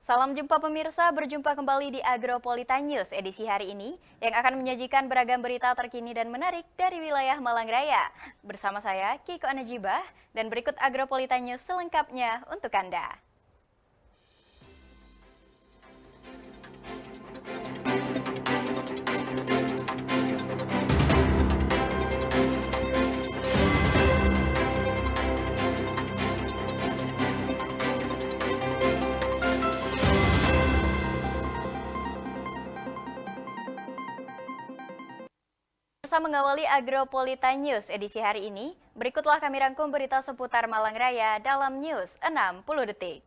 Salam jumpa pemirsa, berjumpa kembali di Agropolitan News edisi hari ini yang akan menyajikan beragam berita terkini dan menarik dari wilayah Malang Raya. Bersama saya, Kiko Anajibah, dan berikut Agropolitan News selengkapnya untuk Anda. Mengawali Agropolitan News edisi hari ini, berikutlah kami rangkum berita seputar Malang Raya dalam News 60 Detik.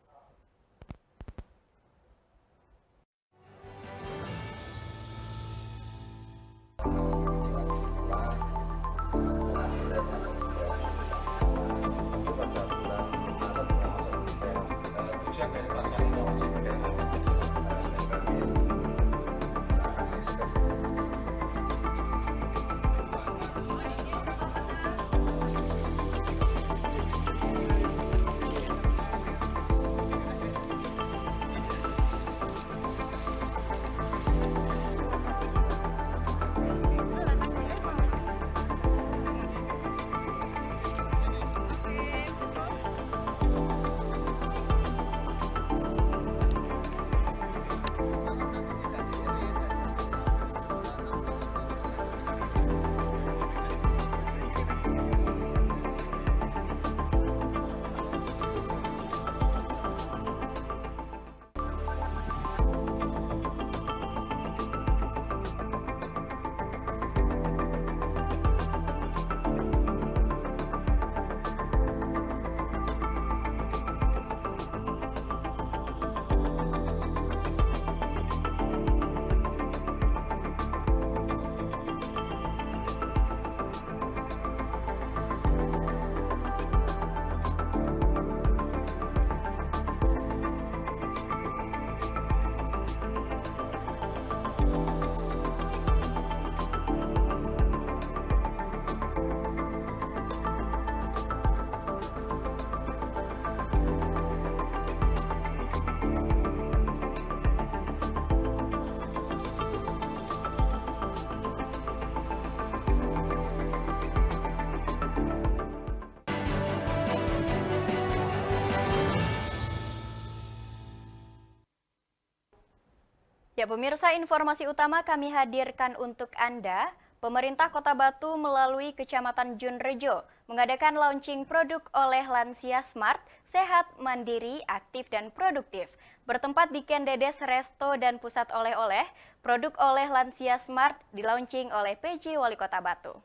Ya pemirsa, informasi utama kami hadirkan untuk Anda. Pemerintah Kota Batu melalui Kecamatan Junrejo mengadakan launching produk oleh lansia smart, sehat, mandiri, aktif, dan produktif. Bertempat di Kendedes Resto dan Pusat Oleh-oleh, produk oleh lansia smart dilaunching oleh PJ Wali Kota Batu.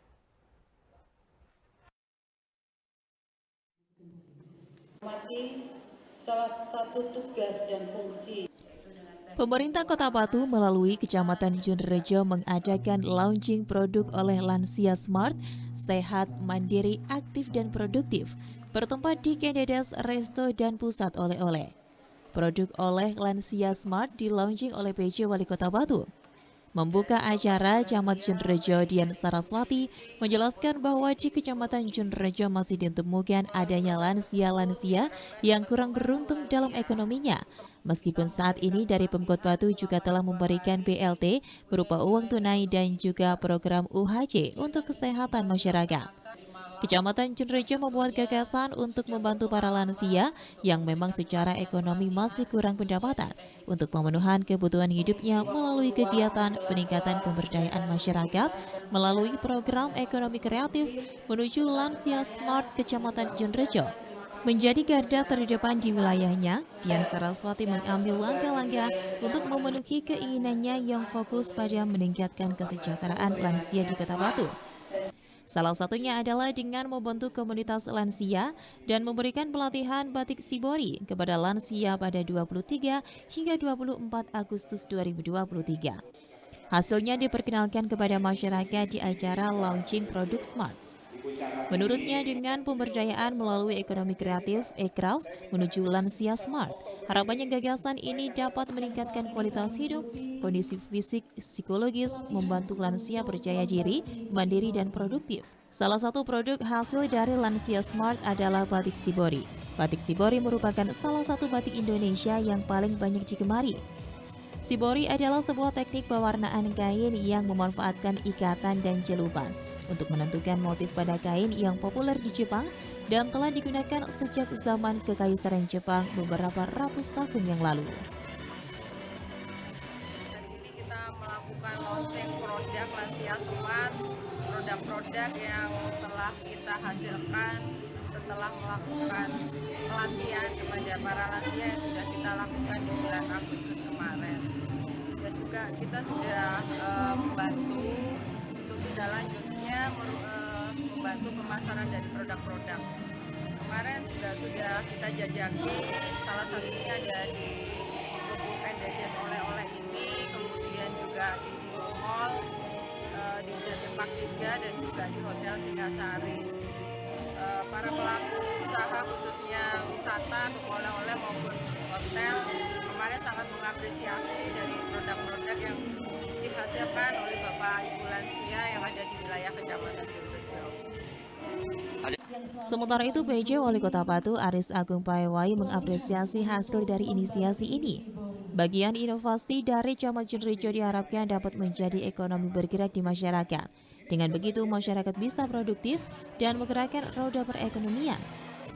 Salah satu tugas dan fungsi Pemerintah Kota Batu melalui Kecamatan Junrejo mengadakan launching produk oleh lansia smart, sehat, mandiri, aktif, dan produktif, bertempat di Kendedes Resto dan Pusat Oleh-oleh. Produk oleh lansia smart di-launching oleh PJ Wali Kota Batu. Membuka acara, Camat Junrejo Dian Saraswati menjelaskan bahwa di Kecamatan Junrejo masih ditemukan adanya lansia-lansia yang kurang beruntung dalam ekonominya. Meskipun saat ini dari Pemkot Batu juga telah memberikan BLT berupa uang tunai dan juga program UHC untuk kesehatan masyarakat. Kecamatan Junrejo membuat gagasan untuk membantu para lansia yang memang secara ekonomi masih kurang pendapatan untuk pemenuhan kebutuhan hidupnya melalui kegiatan peningkatan pemberdayaan masyarakat melalui program ekonomi kreatif menuju lansia smart Kecamatan Junrejo. Menjadi garda terdepan di wilayahnya, Dian Saraswati mengambil langkah-langkah untuk memenuhi keinginannya yang fokus pada meningkatkan kesejahteraan lansia di Kota Batu. Salah satunya adalah dengan membentuk komunitas lansia dan memberikan pelatihan batik Shibori kepada lansia pada 23 hingga 24 Agustus 2023. Hasilnya diperkenalkan kepada masyarakat di acara launching produk smart. Menurutnya, dengan pemberdayaan melalui ekonomi kreatif (ekraf) menuju lansia smart, harapannya gagasan ini dapat meningkatkan kualitas hidup, kondisi fisik, psikologis, membantu lansia percaya diri, mandiri, dan produktif. Salah satu produk hasil dari lansia smart adalah batik Shibori. Batik Shibori merupakan salah satu batik Indonesia yang paling banyak digemari. Shibori adalah sebuah teknik pewarnaan kain yang memanfaatkan ikatan dan celupan untuk menentukan motif pada kain yang populer di Jepang dan telah digunakan sejak zaman Kekaisaran Jepang beberapa ratus tahun yang lalu. Hari ini kita melakukan launching produk Lansia Smart, produk-produk yang telah kita hasilkan setelah melakukan pelatihan kepada para lansia yang sudah kita lakukan di bulan Agustus kemarin. Dan juga kita sudah membantu untuk tidak lanjutnya membantu pemasaran dari produk-produk. Kemarin juga sudah kita jajaki, salah satunya ada di Lubuk NDJS oleh-oleh ini, kemudian juga di Mall, di Jatimpak 3 dan juga di Hotel Singasari. Para pelaku usaha khususnya wisata, oleh-oleh maupun hotel kemarin sangat mengapresiasi dari produk-produk yang dihasilkan oleh Bapak Ibu lansia yang ada di wilayah Kecamatan Jogja. Sementara itu, PJ Wali Kota Batu Aris Agung Paewai mengapresiasi hasil dari inisiasi ini. Bagian inovasi dari Camat Junrejo diharapkan dapat menjadi ekonomi bergerak di masyarakat. Dengan begitu, masyarakat bisa produktif dan menggerakkan roda perekonomian.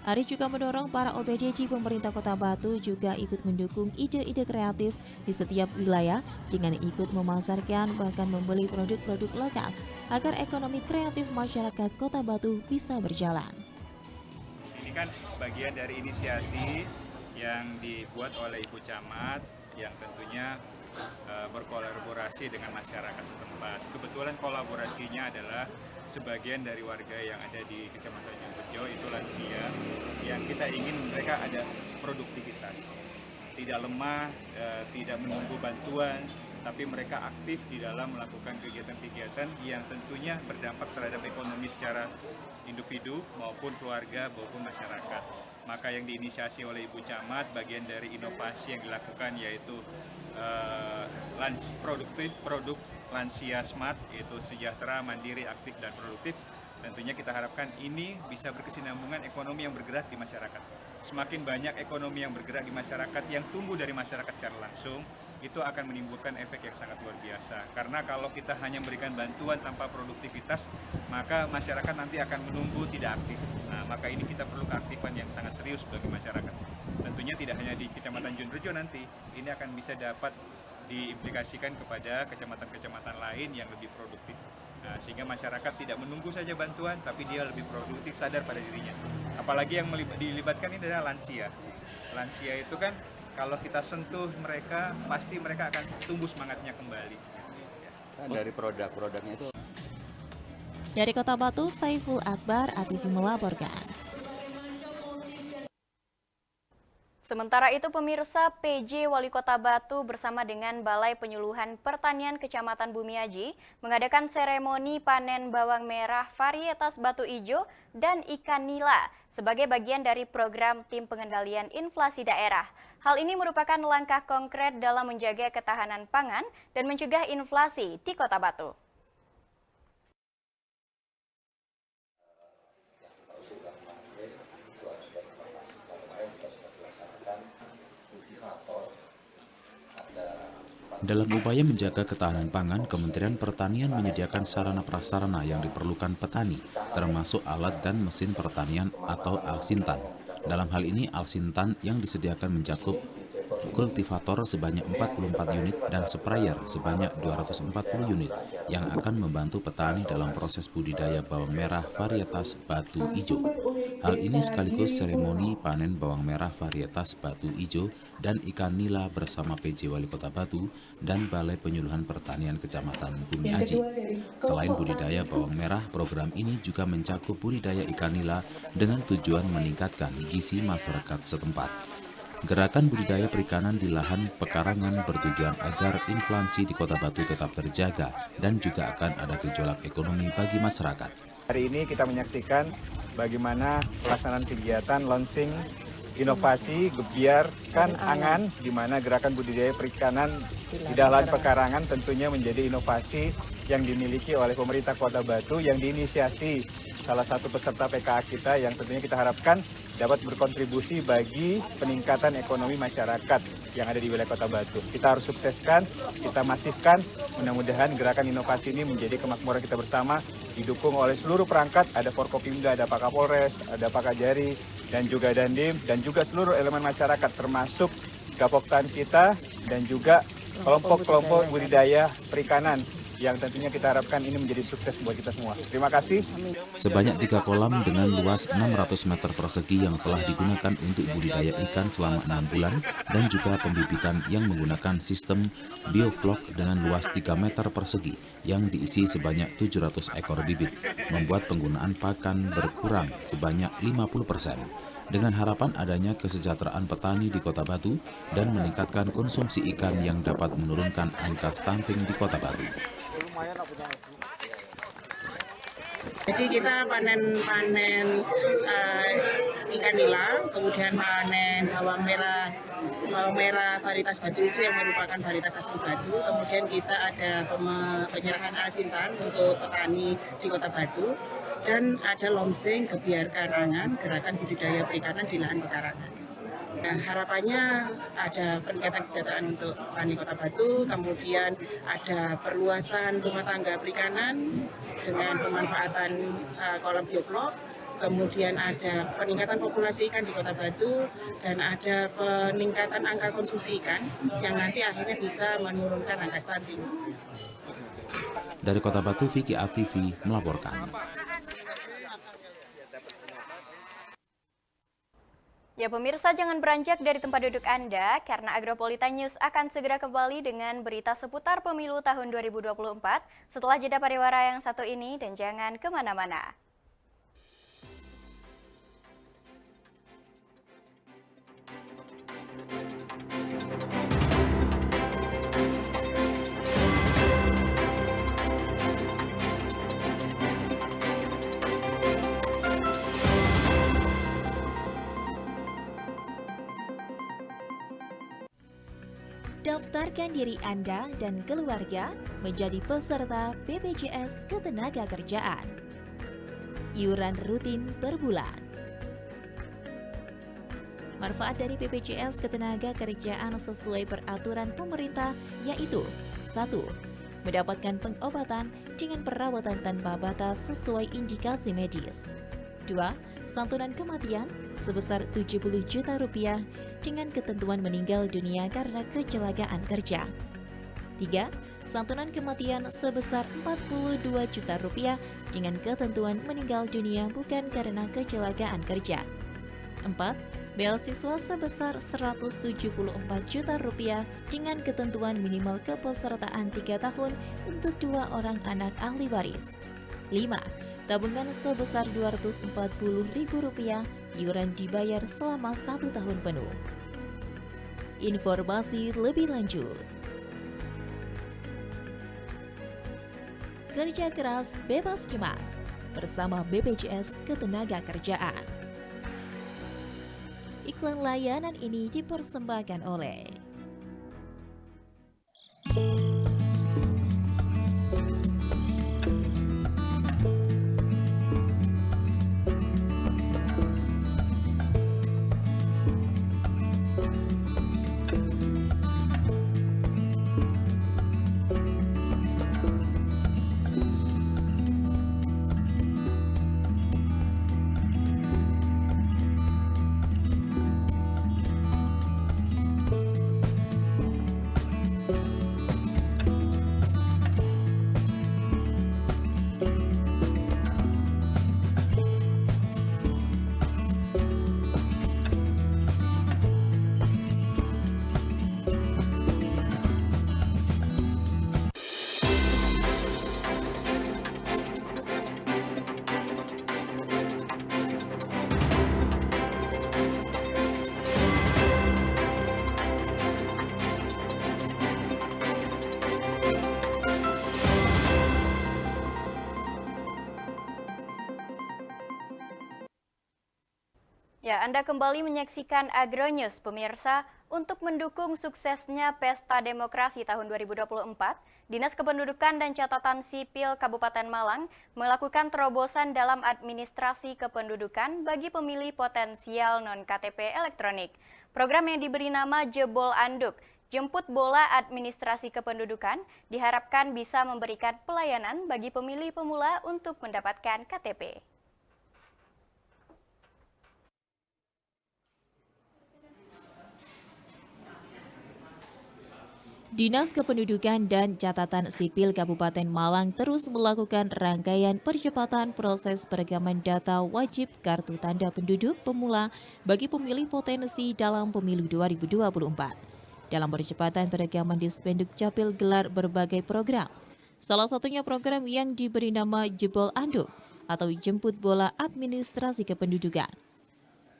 Aris juga mendorong para OPD di pemerintah Kota Batu juga ikut mendukung ide-ide kreatif di setiap wilayah dengan ikut memasarkan bahkan membeli produk-produk lokal agar ekonomi kreatif masyarakat Kota Batu bisa berjalan. Ini kan bagian dari inisiasi yang dibuat oleh Ibu Camat yang tentunya berkolaborasi dengan masyarakat setempat. Kebetulan kolaborasinya adalah sebagian dari warga yang ada di Kecamatan Jogja itu lansia yang kita ingin mereka ada produktivitas, tidak lemah, tidak menunggu bantuan, tapi mereka aktif di dalam melakukan kegiatan-kegiatan yang tentunya berdampak terhadap ekonomi secara individu maupun keluarga maupun masyarakat. Maka yang diinisiasi oleh Ibu Camat bagian dari inovasi yang dilakukan yaitu produk Lansia Smart, yaitu sejahtera, mandiri, aktif, dan produktif. Tentunya kita harapkan ini bisa berkesinambungan ekonomi yang bergerak di masyarakat. Semakin banyak ekonomi yang bergerak di masyarakat, yang tumbuh dari masyarakat secara langsung, itu akan menimbulkan efek yang sangat luar biasa. Karena kalau kita hanya memberikan bantuan tanpa produktivitas, maka masyarakat nanti akan menunggu tidak aktif. Nah, maka ini kita perlu keaktifan yang sangat serius bagi masyarakat. Tentunya tidak hanya di Kecamatan Junrejo nanti, ini akan bisa dapat diimplikasikan kepada kecamatan-kecamatan lain yang lebih produktif. Nah, sehingga masyarakat tidak menunggu saja bantuan, tapi dia lebih produktif, sadar pada dirinya. Apalagi yang dilibatkan ini adalah lansia. Lansia itu kan kalau kita sentuh mereka, pasti mereka akan tumbuh semangatnya kembali. Dari produk-produknya itu. Dari Kota Batu, Saiful Akbar, ATV melaporkan. Sementara itu, pemirsa, PJ Wali Kota Batu bersama dengan Balai Penyuluhan Pertanian Kecamatan Bumiaji mengadakan seremoni panen bawang merah varietas batu ijo dan ikan nila sebagai bagian dari program Tim Pengendalian Inflasi Daerah. Hal ini merupakan langkah konkret dalam menjaga ketahanan pangan dan mencegah inflasi di Kota Batu. Dalam upaya menjaga ketahanan pangan, Kementerian Pertanian menyediakan sarana prasarana yang diperlukan petani, termasuk alat dan mesin pertanian atau Alsintan. Dalam hal ini, Alsintan yang disediakan mencakup kultivator sebanyak 44 unit dan sprayer sebanyak 240 unit yang akan membantu petani dalam proses budidaya bawang merah varietas batu ijo. Hal ini sekaligus seremoni panen bawang merah varietas batu ijo dan ikan nila bersama PJ Wali Kota Batu dan Balai Penyuluhan Pertanian Kecamatan Bumiaji. Selain budidaya bawang merah, program ini juga mencakup budidaya ikan nila dengan tujuan meningkatkan gizi masyarakat setempat. Gerakan budidaya perikanan di lahan pekarangan bertujuan agar inflasi di Kota Batu tetap terjaga dan juga akan ada gejolak ekonomi bagi masyarakat. Hari ini kita menyaksikan bagaimana pelaksanaan kegiatan launching inovasi Gebiarkan Angan, di mana gerakan budidaya perikanan di dalam pekarangan tentunya menjadi inovasi yang dimiliki oleh pemerintah Kota Batu yang diinisiasi salah satu peserta PKA kita yang tentunya kita harapkan dapat berkontribusi bagi peningkatan ekonomi masyarakat yang ada di wilayah Kota Batu. Kita harus sukseskan, kita masifkan, mudah-mudahan gerakan inovasi ini menjadi kemakmuran kita bersama, didukung oleh seluruh perangkat, ada Forkopimda, ada Pak Kapolres, ada Pak Kajari, dan juga Dandim, dan juga seluruh elemen masyarakat termasuk Gapoktan kita, dan juga kelompok-kelompok budidaya perikanan yang tentunya kita harapkan ini menjadi sukses buat kita semua. Terima kasih. Sebanyak 3 kolam dengan luas 600 meter persegi yang telah digunakan untuk budidaya ikan selama 6 bulan dan juga pembibitan yang menggunakan sistem bioflok dengan luas 3 meter persegi yang diisi sebanyak 700 ekor bibit, membuat penggunaan pakan berkurang sebanyak 50%. Dengan harapan adanya kesejahteraan petani di Kota Batu dan meningkatkan konsumsi ikan yang dapat menurunkan angka stunting di Kota Batu. Jadi kita panen ikan nila, kemudian panen bawang merah varietas Batu Ijo yang merupakan varietas asli Batu. Kemudian kita ada penyerahan alsintan untuk petani di Kota Batu, dan ada launching Gebiar Karangan, gerakan budidaya perikanan di lahan pekarangan. Nah, harapannya ada peningkatan kesejahteraan untuk petani Kota Batu, kemudian ada perluasan rumah tangga perikanan dengan pemanfaatan kolam bioflok, kemudian ada peningkatan populasi ikan di Kota Batu, dan ada peningkatan angka konsumsi ikan yang nanti akhirnya bisa menurunkan angka stunting. Dari Kota Batu, Vicky ATV melaporkan. Ya pemirsa, jangan beranjak dari tempat duduk Anda karena Agropolita News akan segera kembali dengan berita seputar pemilu tahun 2024 setelah jeda pariwara yang satu ini, dan jangan kemana-mana. Daftarkan diri Anda dan keluarga menjadi peserta BPJS Ketenagakerjaan. Iuran rutin per bulan. Manfaat dari BPJS Ketenagakerjaan sesuai peraturan pemerintah yaitu 1. Mendapatkan pengobatan dengan perawatan tanpa batas sesuai indikasi medis. 2. Santunan kematian sebesar Rp70 juta dengan ketentuan meninggal dunia karena kecelakaan kerja. 3. Santunan kematian sebesar Rp42 juta dengan ketentuan meninggal dunia bukan karena kecelakaan kerja. 4. Beasiswa sebesar Rp174 juta dengan ketentuan minimal kepesertaan 3 tahun untuk 2 orang anak ahli waris. 5. Tabungan sebesar Rp240.000, iuran dibayar selama 1 tahun penuh. Informasi lebih lanjut. Kerja keras bebas cemas bersama BPJS Ketenagakerjaan. Iklan layanan ini dipersembahkan oleh Ya, Anda kembali menyaksikan Agronews, pemirsa. Untuk mendukung suksesnya Pesta Demokrasi tahun 2024, Dinas Kependudukan dan Catatan Sipil Kabupaten Malang melakukan terobosan dalam administrasi kependudukan bagi pemilih potensial non-KTP elektronik. Program yang diberi nama Jebol Anduk, Jemput Bola Administrasi Kependudukan, diharapkan bisa memberikan pelayanan bagi pemilih pemula untuk mendapatkan KTP. Dinas Kependudukan dan Catatan Sipil Kabupaten Malang terus melakukan rangkaian percepatan proses perekaman data wajib kartu tanda penduduk pemula bagi pemilih potensi dalam pemilu 2024. Dalam percepatan perekaman Dispenduk Capil gelar berbagai program. Salah satunya program yang diberi nama Jebol Anduk atau Jemput Bola Administrasi Kependudukan.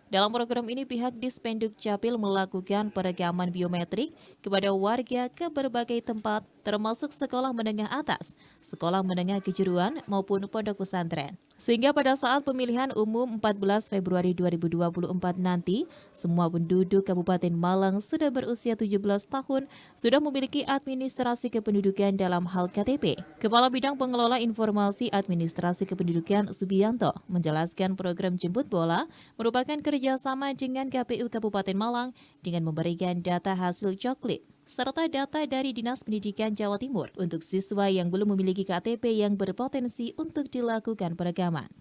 Dalam program ini, pihak Dispenduk Capil melakukan perekaman biometrik kepada warga ke berbagai tempat, termasuk sekolah menengah atas, sekolah menengah kejuruan, maupun pondok pesantren. Sehingga pada saat pemilihan umum 14 Februari 2024 nanti, semua penduduk Kabupaten Malang sudah berusia 17 tahun sudah memiliki administrasi kependudukan dalam hal KTP. Kepala Bidang Pengelola Informasi Administrasi Kependudukan Subianto menjelaskan program Jemput Bola merupakan kerjasama dengan KPU Kabupaten Malang dengan memberikan data hasil coklit serta data dari Dinas Pendidikan Jawa Timur untuk siswa yang belum memiliki KTP yang berpotensi untuk dilakukan perekaman.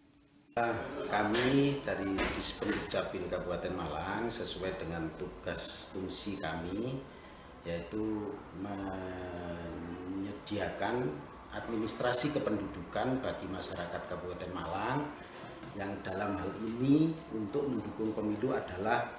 Kami dari Dispenduk Capil Kabupaten Malang sesuai dengan tugas fungsi kami, yaitu menyediakan administrasi kependudukan bagi masyarakat Kabupaten Malang yang dalam hal ini untuk mendukung pemilu adalah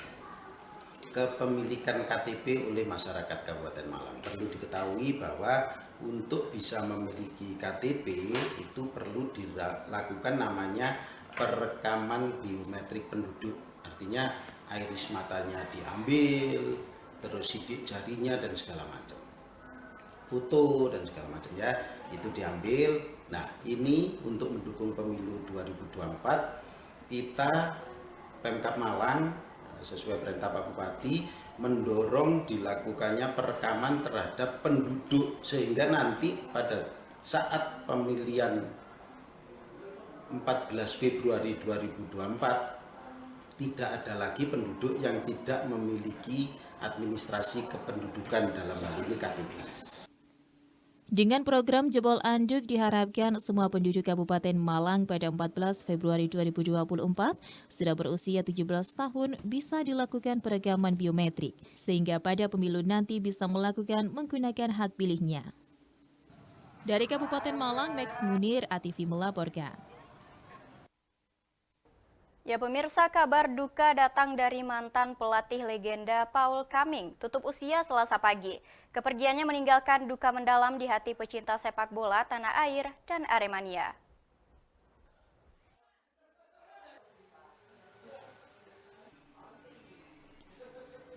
kepemilikan KTP oleh masyarakat Kabupaten Malang. Perlu diketahui bahwa untuk bisa memiliki KTP itu perlu dilakukan namanya perekaman biometrik penduduk. Artinya iris matanya diambil, terus sidik jarinya dan segala macam. Foto dan segala macam ya, itu diambil. Nah, ini untuk mendukung pemilu 2024 kita Pemkab Malang sesuai perintah Pak Bupati mendorong dilakukannya perekaman terhadap penduduk sehingga nanti pada saat pemilihan 14 Februari 2024 tidak ada lagi penduduk yang tidak memiliki administrasi kependudukan dalam hal ini KTP. Dengan program Jebol Anduk diharapkan semua penduduk Kabupaten Malang pada 14 Februari 2024 sudah berusia 17 tahun bisa dilakukan perekaman biometrik, sehingga pada pemilu nanti bisa menggunakan hak pilihnya. Dari Kabupaten Malang, Max Munir, ATV melaporkan. Ya pemirsa, kabar duka datang dari mantan pelatih legenda Paul Kaming, tutup usia Selasa pagi. Kepergiannya meninggalkan duka mendalam di hati pecinta sepak bola tanah air dan Aremania.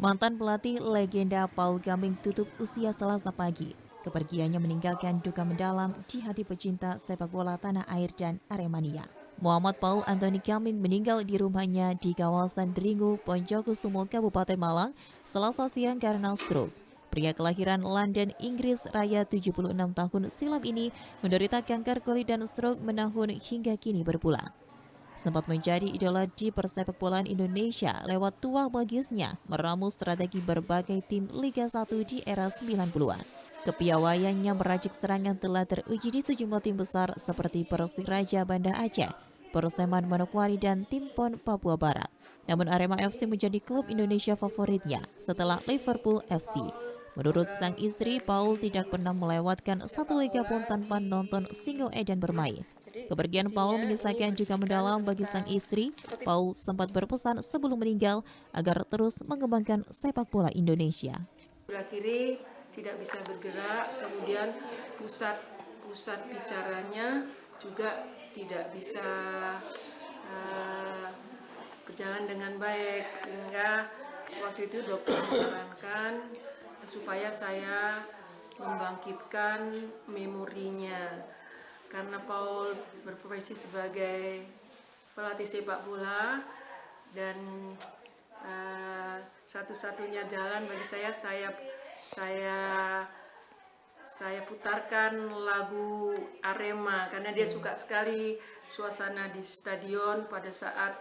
Mantan pelatih legenda Paul Kaming tutup usia Selasa pagi. Kepergiannya meninggalkan duka mendalam di hati pecinta sepak bola tanah air dan Aremania. Muhammad Paul Anthony Kaming meninggal di rumahnya di kawasan Dringu, Poncokusumo, Kabupaten Malang, Selasa siang karena stroke. Pria kelahiran London, Inggris, Raya 76 tahun silam ini menderita kanker kulit dan stroke menahun hingga kini berpulang. Sempat menjadi idola di persepak bolaan Indonesia lewat tuah magisnya meramu strategi berbagai tim Liga 1 di era 90-an. Kepiawaiannya meracik serangan telah teruji di sejumlah tim besar seperti Persiraja Banda Aceh, Perseman Manokwari, dan Tim PON Papua Barat. Namun Arema FC menjadi klub Indonesia favoritnya setelah Liverpool FC. Menurut sang istri, Paul tidak pernah melewatkan satu liga pun tanpa nonton Singo Edan bermain. Kepergian Paul menyisakan juga mendalam bagi sang istri. Paul sempat berpesan sebelum meninggal agar terus mengembangkan sepak bola Indonesia. Sebelah kiri tidak bisa bergerak, kemudian pusat bicaranya juga tidak bisa berjalan dengan baik, sehingga waktu itu dokter menyarankan supaya saya membangkitkan memorinya, karena Paul berprofesi sebagai pelatih sepak bola dan satu-satunya jalan bagi saya saya putarkan lagu Arema karena dia suka sekali suasana di stadion pada saat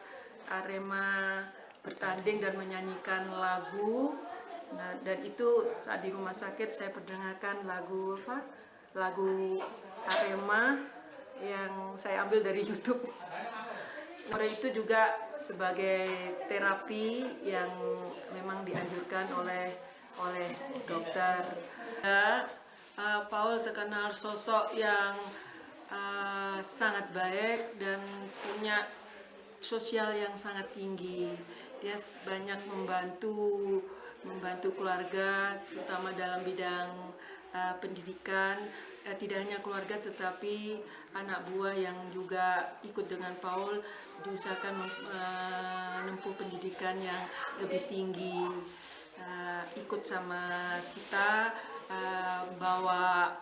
Arema bertanding dan menyanyikan lagu. Nah, dan itu saat di rumah sakit saya perdengarkan lagu Arema yang saya ambil dari YouTube. Itu juga sebagai terapi yang memang dianjurkan oleh dokter. Paul terkenal sosok yang sangat baik dan punya sosial yang sangat tinggi. Dia banyak membantu keluarga, terutama dalam bidang pendidikan. Tidak hanya keluarga tetapi anak buah yang juga ikut dengan Paul diusahakan menempuh pendidikan yang lebih tinggi. Ikut sama kita, bawa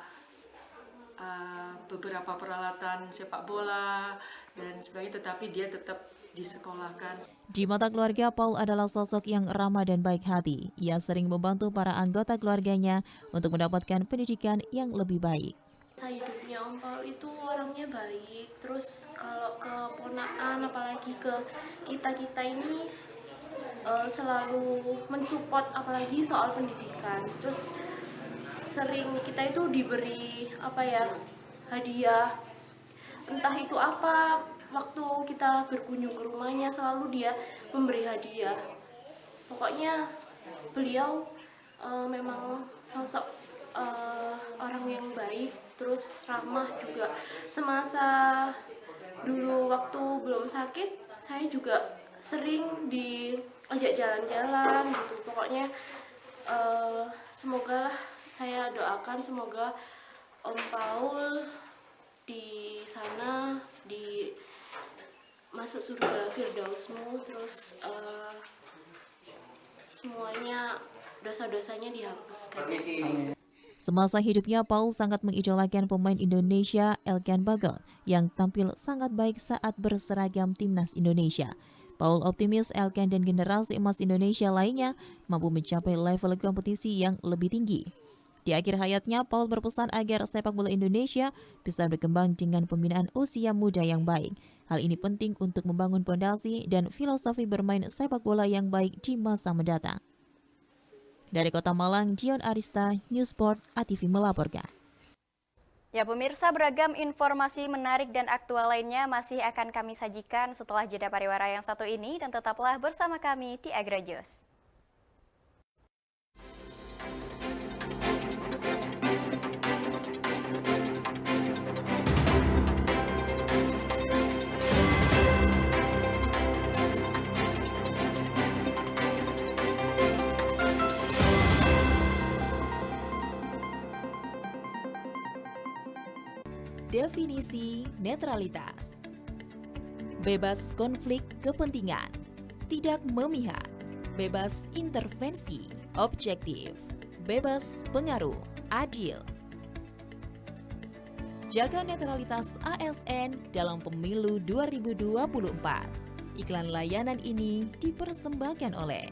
beberapa peralatan sepak bola dan sebagainya, tetapi dia tetap disekolahkan. Di mata keluarga, Paul adalah sosok yang ramah dan baik hati. Ia sering membantu para anggota keluarganya untuk mendapatkan pendidikan yang lebih baik. Hidupnya Om Paul itu orangnya baik, terus kalau ke ponakan apalagi ke kita ini selalu mensupport apalagi soal pendidikan. Terus sering kita itu diberi hadiah, entah itu apa, waktu kita berkunjung ke rumahnya selalu dia memberi hadiah. Pokoknya beliau memang sosok orang yang baik, terus ramah juga. Semasa dulu waktu belum sakit, saya juga sering diajak jalan-jalan gitu. Pokoknya semoga lah, saya doakan semoga Om Paul di sana masuk surga Firdausmu, terus semuanya dosa-dosanya dihapuskan. Semasa hidupnya, Paul sangat mengidolakan pemain Indonesia Elkan Bagot yang tampil sangat baik saat berseragam timnas Indonesia. Paul optimis Elkan dan generasi emas Indonesia lainnya mampu mencapai level kompetisi yang lebih tinggi. Di akhir hayatnya, Paul berpesan agar sepak bola Indonesia bisa berkembang dengan pembinaan usia muda yang baik. Hal ini penting untuk membangun fondasi dan filosofi bermain sepak bola yang baik di masa mendatang. Dari Kota Malang, Dion Arista, Newsport, ATV melaporkan. Ya pemirsa, beragam informasi menarik dan aktual lainnya masih akan kami sajikan setelah jeda pariwara yang satu ini, dan tetaplah bersama kami di Agrajos. Definisi netralitas: bebas konflik kepentingan, tidak memihak, bebas intervensi, objektif, bebas pengaruh, adil. Jaga netralitas ASN dalam pemilu 2024. Iklan layanan ini dipersembahkan oleh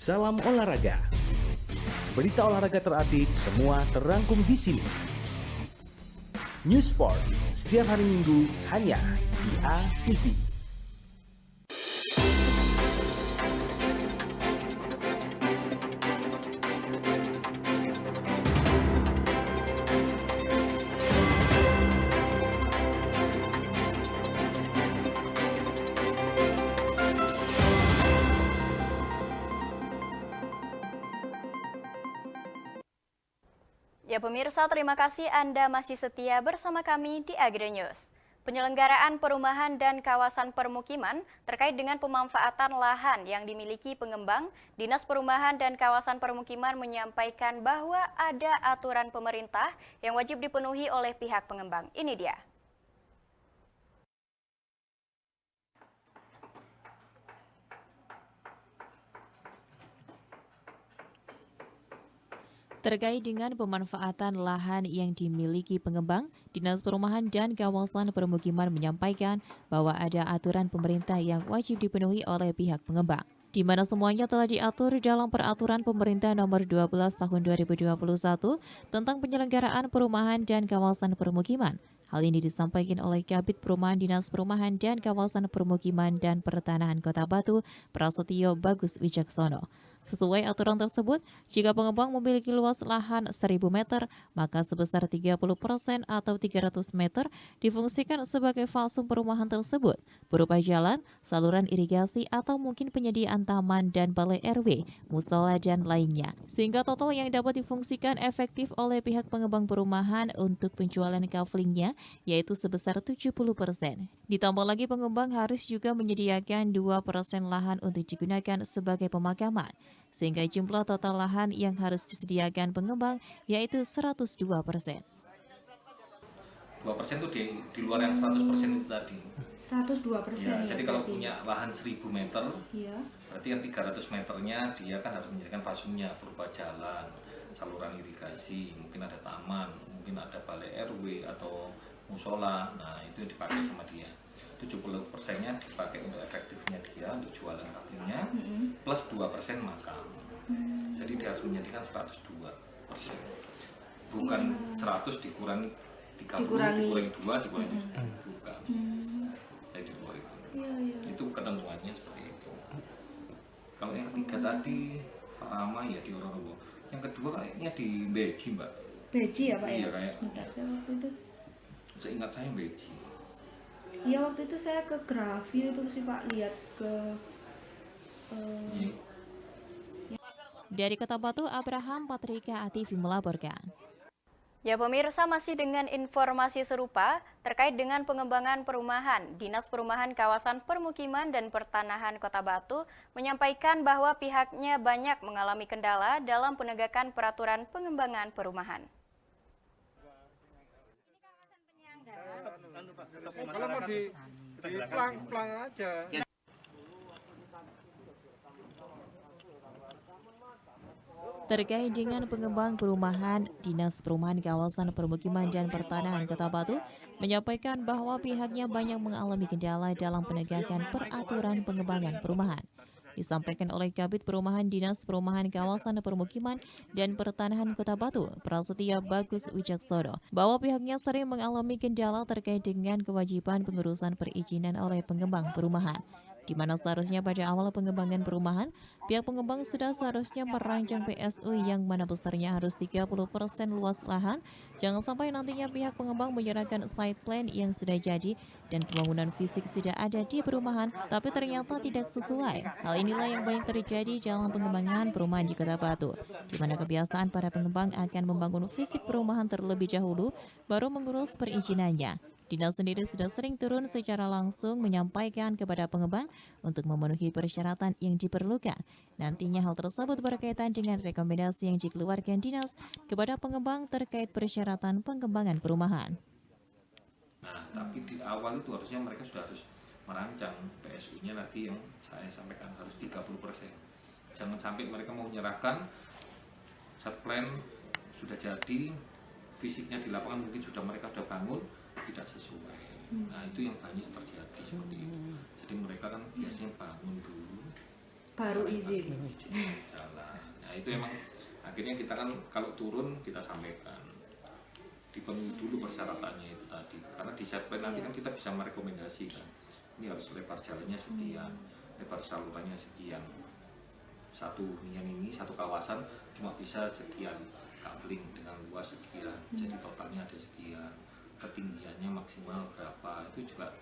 Salam olahraga. Berita olahraga terupdate semua terangkum di sini. Newsport setiap hari Minggu hanya di ATV. Ya pemirsa, terima kasih Anda masih setia bersama kami di AgriNews. Penyelenggaraan perumahan dan kawasan permukiman terkait dengan pemanfaatan lahan yang dimiliki pengembang, Dinas Perumahan dan Kawasan Permukiman menyampaikan bahwa ada aturan pemerintah yang wajib dipenuhi oleh pihak pengembang. Ini dia. Terkait dengan pemanfaatan lahan yang dimiliki pengembang, Dinas Perumahan dan Kawasan Permukiman menyampaikan bahwa ada aturan pemerintah yang wajib dipenuhi oleh pihak pengembang, di mana semuanya telah diatur dalam Peraturan Pemerintah Nomor 12 Tahun 2021 tentang penyelenggaraan perumahan dan kawasan permukiman. Hal ini disampaikan oleh Kabid Perumahan Dinas Perumahan dan Kawasan Permukiman dan Pertanahan Kota Batu, Prasetyo Bagus Wijaksono. Sesuai aturan tersebut, jika pengembang memiliki luas lahan 1.000 meter, maka sebesar 30% atau 300 meter difungsikan sebagai fasum perumahan tersebut, berupa jalan, saluran irigasi, atau mungkin penyediaan taman dan balai RW, musola, dan lainnya. Sehingga total yang dapat difungsikan efektif oleh pihak pengembang perumahan untuk penjualan kaflingnya, yaitu sebesar 70%. Ditambah lagi pengembang harus juga menyediakan 2% lahan untuk digunakan sebagai pemakaman, sehingga jumlah total lahan yang harus disediakan pengembang yaitu 102%. 2% itu di luar yang 100% itu tadi. 102%. Ya, jadi kalau punya lahan 1.000 meter, ya, berarti yang 300 meternya dia kan harus menyediakan fasumnya berupa jalan, saluran irigasi, mungkin ada taman, mungkin ada balai RW atau musola. Nah, itu yang dipakai sama dia. 70%-nya dipakai untuk efektifnya dia, untuk jualan kaflingnya, plus 2% makam. Jadi dia harus menyediakan 102%. Bukan 100 dikurangi 30, dikurangi 2, dikurangi bukan. Jadi di luar itu. Itu ketentuannya seperti itu. Kalau yang ketiga tadi, Pak Rama ya di Ororowo. Yang kedua kayaknya di Beji, Mbak. Beji ya Pak? Iya, ya? kayak. Sebentar, saya waktu itu. Seingat saya Beji. Iya, waktu itu saya ke Grafio itu sih Pak, lihat ke Dari Kota Batu, Abraham Patrika ATV melaporkan. Ya pemirsa, masih dengan informasi serupa terkait dengan pengembangan perumahan, Dinas Perumahan Kawasan Permukiman dan Pertanahan Kota Batu menyampaikan bahwa pihaknya banyak mengalami kendala dalam penegakan peraturan pengembangan perumahan. Kalau mau di plang aja. Terkait dengan pengembang perumahan, Dinas Perumahan Kawasan Permukiman dan Pertanahan Kota Batu menyampaikan bahwa pihaknya banyak mengalami kendala dalam penegakan peraturan pengembangan perumahan. Disampaikan oleh Kabid Perumahan Dinas Perumahan Kawasan Permukiman dan Pertanahan Kota Batu, Prasetyo Bagus Wijaksono, bahwa pihaknya sering mengalami kendala terkait dengan kewajiban pengurusan perizinan oleh pengembang perumahan, di mana seharusnya pada awal pengembangan perumahan, pihak pengembang sudah seharusnya merancang PSU yang mana besarnya harus 30% luas lahan. Jangan sampai nantinya pihak pengembang menyerahkan site plan yang sudah jadi dan pembangunan fisik sudah ada di perumahan, tapi ternyata tidak sesuai. Hal inilah yang banyak terjadi dalam pengembangan perumahan di Kota Batu, di mana kebiasaan para pengembang akan membangun fisik perumahan terlebih dahulu, baru mengurus perizinannya. Dinas sendiri sudah sering turun secara langsung menyampaikan kepada pengembang untuk memenuhi persyaratan yang diperlukan. Nantinya hal tersebut berkaitan dengan rekomendasi yang dikeluarkan Dinas kepada pengembang terkait persyaratan pengembangan perumahan. Nah, tapi di awal itu harusnya mereka sudah harus merancang PSU-nya tadi yang saya sampaikan harus 30%. Jangan sampai mereka mau menyerahkan set plan sudah jadi, fisiknya di lapangan mungkin sudah mereka sudah bangun, tidak sesuai. Nah, itu yang banyak terjadi seperti itu. Jadi mereka kan biasanya bangun dulu baru izin. Salah. Nah, itu emang akhirnya kita kan kalau turun kita sampaikan dipenuhi dulu persyaratannya itu tadi. Karena di set plan nanti kan kita bisa merekomendasikan ini harus lebar jalannya sekian, lebar salurannya sekian. Satu hunian ini, satu kawasan cuma bisa sekian kafling dengan luas sekian. Jadi totalnya ada sekian. Ketinggiannya maksimal berapa, itu juga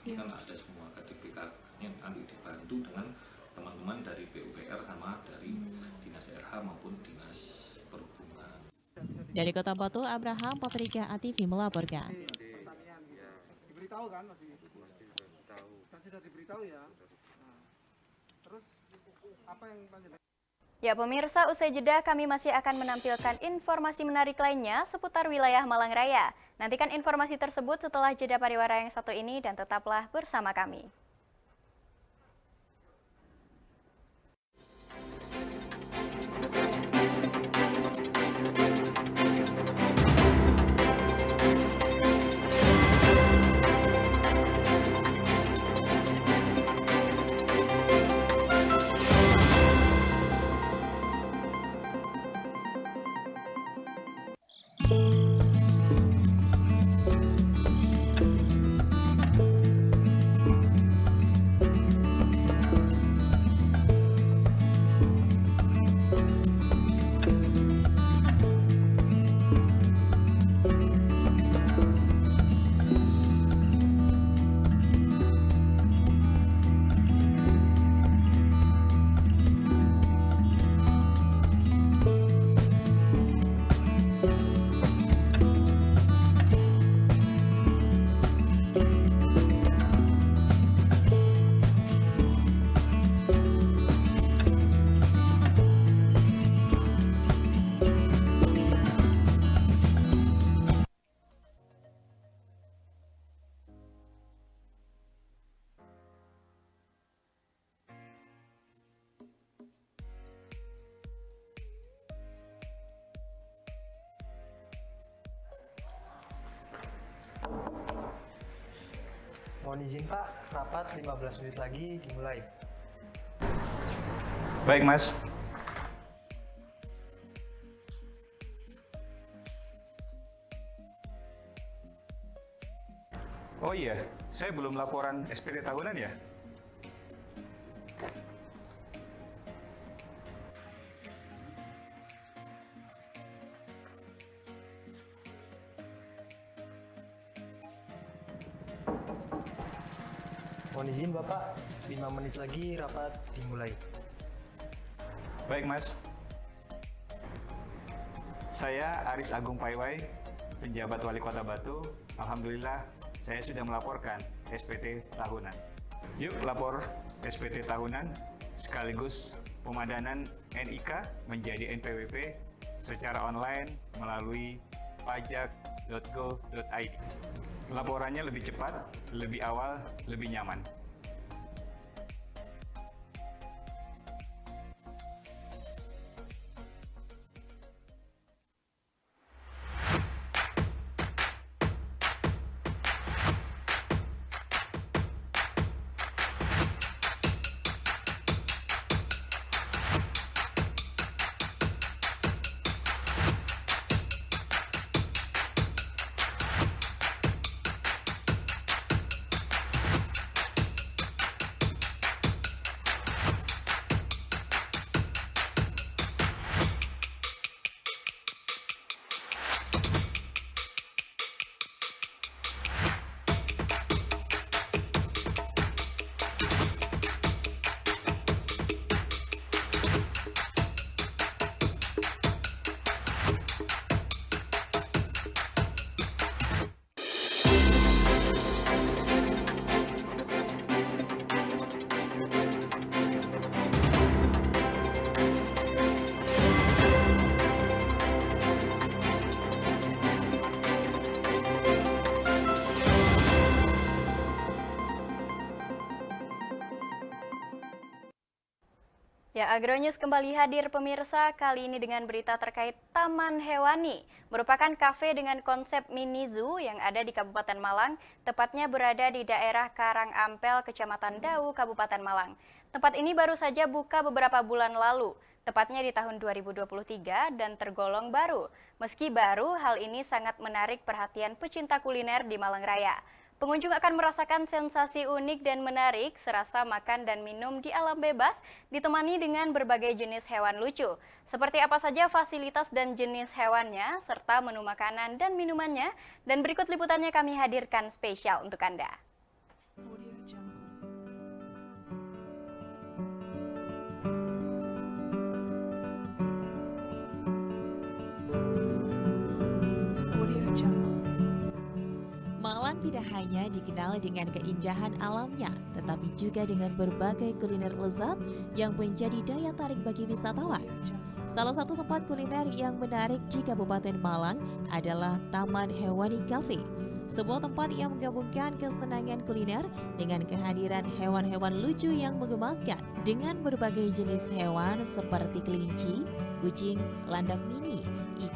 kan ada semua KDPK yang nanti dibantu dengan teman-teman dari PUPR sama dari Dinas RH maupun Dinas Perhubungan. Dari Kota Batu, Abraham Patrika ATV melaporkan. Diberitahu kan masih? Kan sudah diberitahu ya. Nah, terus apa yang lanjut? Ya pemirsa, usai jeda kami masih akan menampilkan informasi menarik lainnya seputar wilayah Malang Raya. Nantikan informasi tersebut setelah jeda pariwara yang satu ini dan tetaplah bersama kami. Mohon izin Pak, rapat 15 menit lagi dimulai. Baik Mas. Oh iya, saya belum laporan SPT tahunan ya? Mohon izin Bapak, 5 menit lagi rapat dimulai. Baik Mas. Saya Aris Agung Paiwai, penjabat Wali Kota Batu. Alhamdulillah, saya sudah melaporkan SPT tahunan. Yuk lapor SPT tahunan sekaligus pemadanan NIK menjadi NPWP secara online melalui pajak.go.id. Laporannya lebih cepat, lebih awal, lebih nyaman. Ya, Agronews kembali hadir pemirsa, kali ini dengan berita terkait Taman Hewani. Merupakan kafe dengan konsep mini zoo yang ada di Kabupaten Malang, tepatnya berada di daerah Karangampel, Kecamatan Dau, Kabupaten Malang. Tempat ini baru saja buka beberapa bulan lalu, tepatnya di tahun 2023 dan tergolong baru. Meski baru, hal ini sangat menarik perhatian pecinta kuliner di Malang Raya. Pengunjung akan merasakan sensasi unik dan menarik serasa makan dan minum di alam bebas ditemani dengan berbagai jenis hewan lucu. Seperti apa saja fasilitas dan jenis hewannya serta menu makanan dan minumannya, dan berikut liputannya kami hadirkan spesial untuk Anda. tak hanya dikenal dengan keindahan alamnya, tetapi juga dengan berbagai kuliner lezat yang menjadi daya tarik bagi wisatawan. Salah satu tempat kuliner yang menarik di Kabupaten Malang adalah Taman Hewani Cafe, sebuah tempat yang menggabungkan kesenangan kuliner dengan kehadiran hewan-hewan lucu yang menggemaskan dengan berbagai jenis hewan seperti kelinci, kucing, landak mini,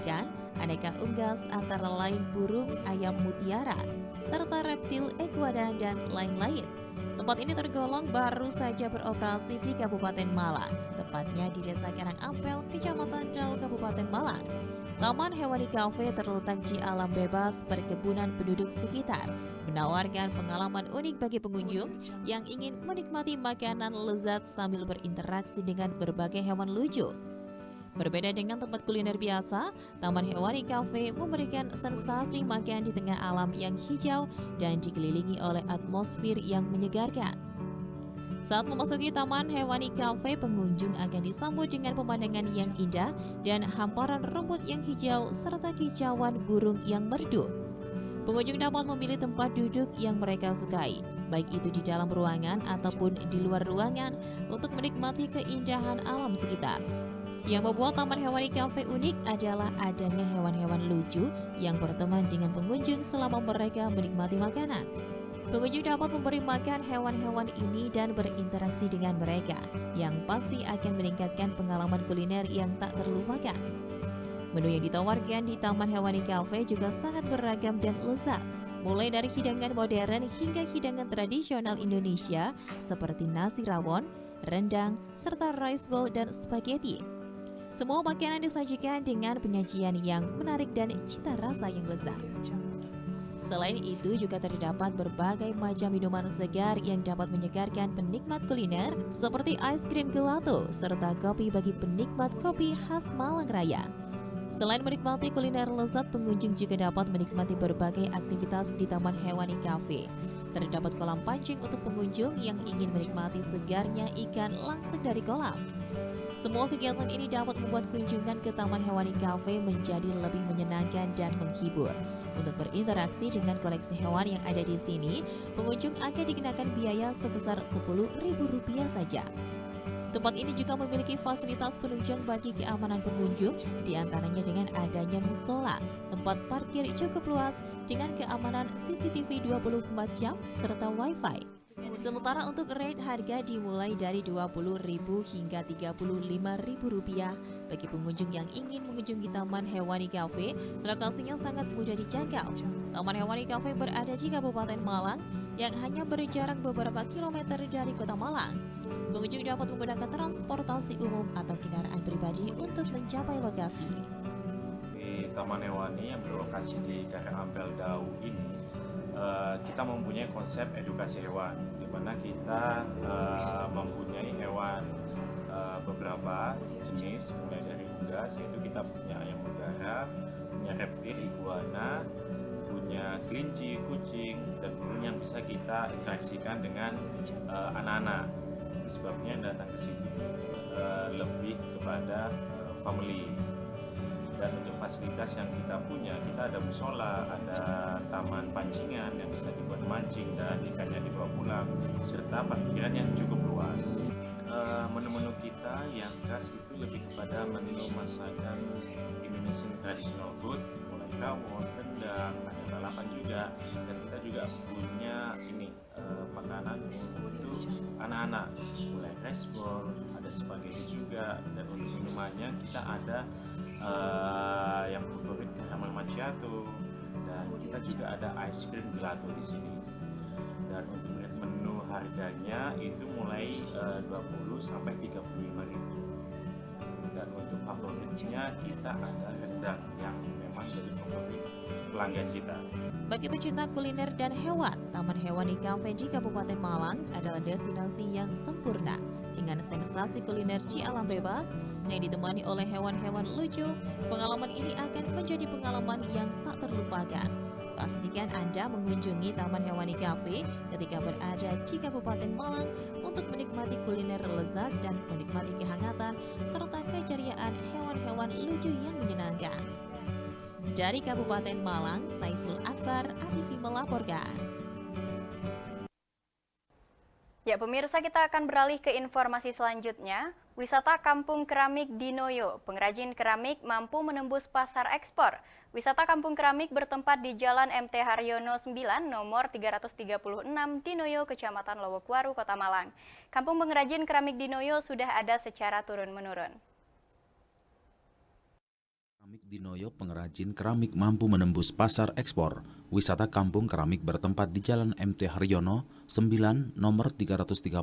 ikan, aneka unggas antara lain burung, ayam mutiara, serta reptil iguana dan lain-lain. Tempat ini tergolong baru saja beroperasi di Kabupaten Malang, tepatnya di Desa Karangampel, Kecamatan Dau, Kabupaten Malang. Taman Hewani Cafe terletak di alam bebas perkebunan penduduk sekitar, menawarkan pengalaman unik bagi pengunjung yang ingin menikmati makanan lezat sambil berinteraksi dengan berbagai hewan lucu. Berbeda dengan tempat kuliner biasa, Taman Hewani Cafe memberikan sensasi makan di tengah alam yang hijau dan dikelilingi oleh atmosfer yang menyegarkan. Saat memasuki Taman Hewani Cafe, pengunjung akan disambut dengan pemandangan yang indah dan hamparan rumput yang hijau serta kicauan burung yang merdu. Pengunjung dapat memilih tempat duduk yang mereka sukai, baik itu di dalam ruangan ataupun di luar ruangan, untuk menikmati keindahan alam sekitar. Yang membuat Taman Hewani Cafe unik adalah adanya hewan-hewan lucu yang berteman dengan pengunjung selama mereka menikmati makanan. Pengunjung dapat memberi makan hewan-hewan ini dan berinteraksi dengan mereka, yang pasti akan meningkatkan pengalaman kuliner yang tak terlupakan. Menu yang ditawarkan di Taman Hewani Cafe juga sangat beragam dan lezat, mulai dari hidangan modern hingga hidangan tradisional Indonesia seperti nasi rawon, rendang, serta rice bowl dan spaghetti. Semua makanan disajikan dengan penyajian yang menarik dan cita rasa yang lezat. Selain itu juga terdapat berbagai macam minuman segar yang dapat menyegarkan penikmat kuliner seperti es krim gelato serta kopi bagi penikmat kopi khas Malang Raya. Selain menikmati kuliner lezat, pengunjung juga dapat menikmati berbagai aktivitas di Taman Hewani Cafe. Terdapat kolam pancing untuk pengunjung yang ingin menikmati segarnya ikan langsung dari kolam. Semua kegiatan ini dapat membuat kunjungan ke Taman Hewani Cafe menjadi lebih menyenangkan dan menghibur. Untuk berinteraksi dengan koleksi hewan yang ada di sini, pengunjung akan dikenakan biaya sebesar Rp10.000 saja. Tempat ini juga memiliki fasilitas penunjang bagi keamanan pengunjung, diantaranya dengan adanya musola, tempat parkir cukup luas dengan keamanan CCTV 24 jam, serta Wi-Fi. Sementara untuk rate harga dimulai dari Rp20.000 hingga Rp35.000 bagi pengunjung yang ingin mengunjungi Taman Hewani Cafe. Lokasinya sangat mudah dijangkau. Taman Hewani Cafe berada di Kabupaten Malang yang hanya berjarak beberapa kilometer dari Kota Malang. Pengunjung dapat menggunakan transportasi umum atau kendaraan pribadi untuk mencapai lokasi. Di Taman Hewani yang berlokasi di Karangampel Dau ini, kita mempunyai konsep edukasi hewan, di mana kita mempunyai hewan beberapa jenis, mulai dari unggas, yaitu kita punya ayam mutiara, punya reptil iguana, punya kelinci, kucing, dan burung yang bisa kita interaksikan dengan anak-anak. Sebabnya datang ke sini lebih kepada family. Dan untuk fasilitas yang kita punya, kita ada musola, ada taman pancingan yang bisa dibuat mancing dan ikannya dibawa pulang, serta parkiran yang cukup luas. Menu-menu kita yang khas itu lebih kepada menu masakan Indonesian traditional food, mulai rawon, rendang, ada lalapan juga, dan kita juga punya ini makanan untuk anak-anak, mulai rice bowl, ada spaghetti juga, dan untuk minumannya kita ada yang favorit caramel macchiato, dan kita juga ada ice cream gelato di sini. Dan untuk menu harganya itu mulai 20 sampai 35.000. Dan untuk favoritnya kita ada rendang yang memang jadi favorit pelanggan kita. Bagi pecinta kuliner dan hewan, Taman Hewani Cafe di Kabupaten Malang adalah destinasi yang sempurna dengan sensasi kuliner di alam bebas yang ditemani oleh hewan-hewan lucu. Pengalaman ini akan menjadi pengalaman yang tak terlupakan. Pastikan Anda mengunjungi Taman Hewani Cafe ketika berada di Kabupaten Malang untuk menikmati kuliner lezat dan menikmati kehangatan serta keceriaan hewan-hewan lucu yang menyenangkan. Dari Kabupaten Malang, Saiful Akbar, ATV melaporkan. Ya, pemirsa, kita akan beralih ke informasi selanjutnya. Wisata Kampung Keramik Dinoyo, pengrajin keramik mampu menembus pasar ekspor. Wisata Kampung Keramik bertempat di Jalan MT Haryono 9, nomor 336 Dinoyo, Kecamatan Lowokwaru, Kota Malang. Kampung pengrajin keramik Dinoyo sudah ada secara turun-menurun. Keramik Dinoyo, pengrajin keramik mampu menembus pasar ekspor. Wisata Kampung Keramik bertempat di Jalan MT Haryono 9 nomor 336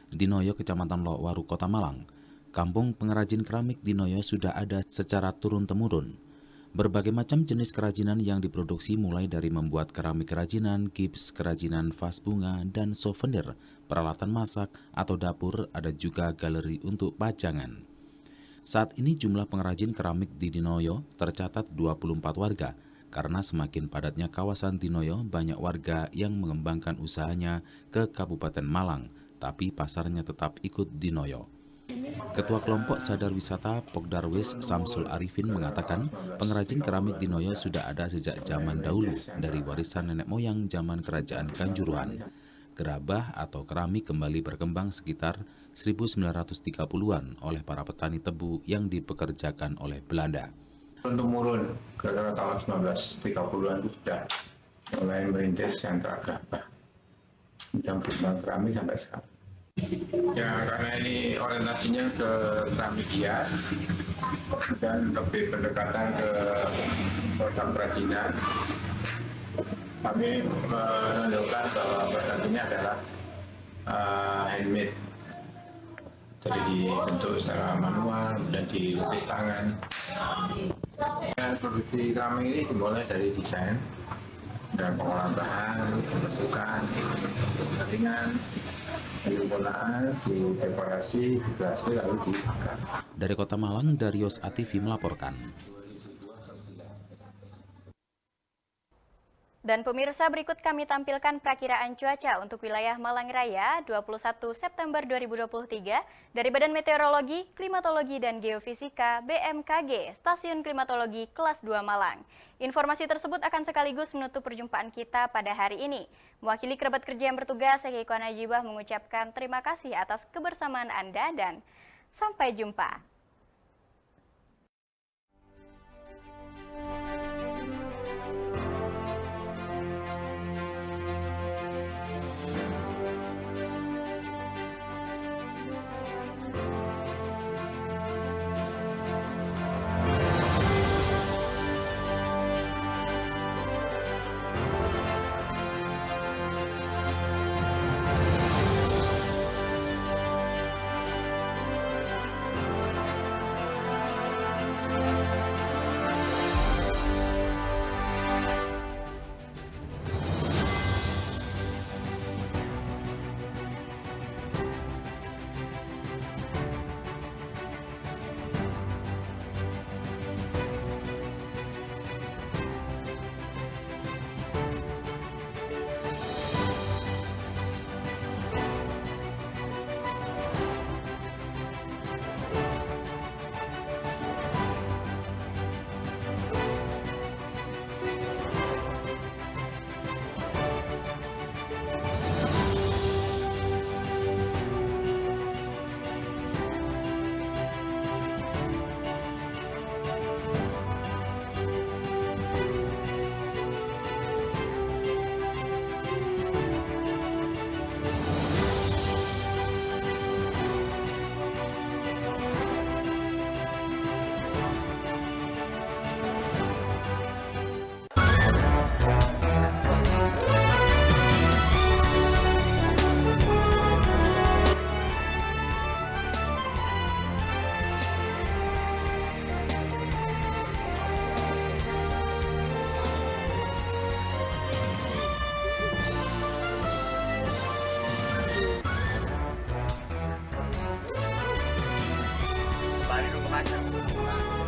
Dinoyo, Kecamatan Lowokwaru, Kota Malang. Kampung pengrajin keramik Dinoyo sudah ada secara turun-temurun. Berbagai macam jenis kerajinan yang diproduksi mulai dari membuat keramik kerajinan, gips, kerajinan vas bunga, dan souvenir, peralatan masak atau dapur, ada juga galeri untuk pajangan. Saat ini jumlah pengrajin keramik di Dinoyo tercatat 24 warga. Karena semakin padatnya kawasan Dinoyo, banyak warga yang mengembangkan usahanya ke Kabupaten Malang, tapi pasarnya tetap ikut Dinoyo. Ketua Kelompok Sadar Wisata Pokdarwis Samsul Arifin mengatakan pengrajin keramik Dinoyo sudah ada sejak zaman dahulu dari warisan nenek moyang zaman Kerajaan Kanjuruhan. Gerabah atau keramik kembali berkembang sekitar 1930-an oleh para petani tebu yang dipekerjakan oleh Belanda. Turun-temurun ke tahun 1930-an itu sudah mulai merintis sentra gerabah yang berkembang keramik sampai sekarang. Ya, karena ini orientasinya ke keramik hias dan lebih pendekatan ke produk kerajinan. Kami menunjukkan bahwa produk ini adalah handmade, jadi dibentuk secara manual dan dilukis tangan. Ya, produksi keramik ini dimulai dari desain dan pengolahan bahan, bentukan, settingan, penyempurnaan, didekorasi, diberhasil, lalu dibakar. Dari Kota Malang, Darius ATV melaporkan. Dan pemirsa, berikut kami tampilkan perakiraan cuaca untuk wilayah Malang Raya 21 September 2023 dari Badan Meteorologi, Klimatologi, dan Geofisika BMKG, Stasiun Klimatologi Kelas 2 Malang. Informasi tersebut akan sekaligus menutup perjumpaan kita pada hari ini. Mewakili kerabat kerja yang bertugas, saya Keiko Najibah mengucapkan terima kasih atas kebersamaan Anda dan sampai jumpa. Balik dulu ke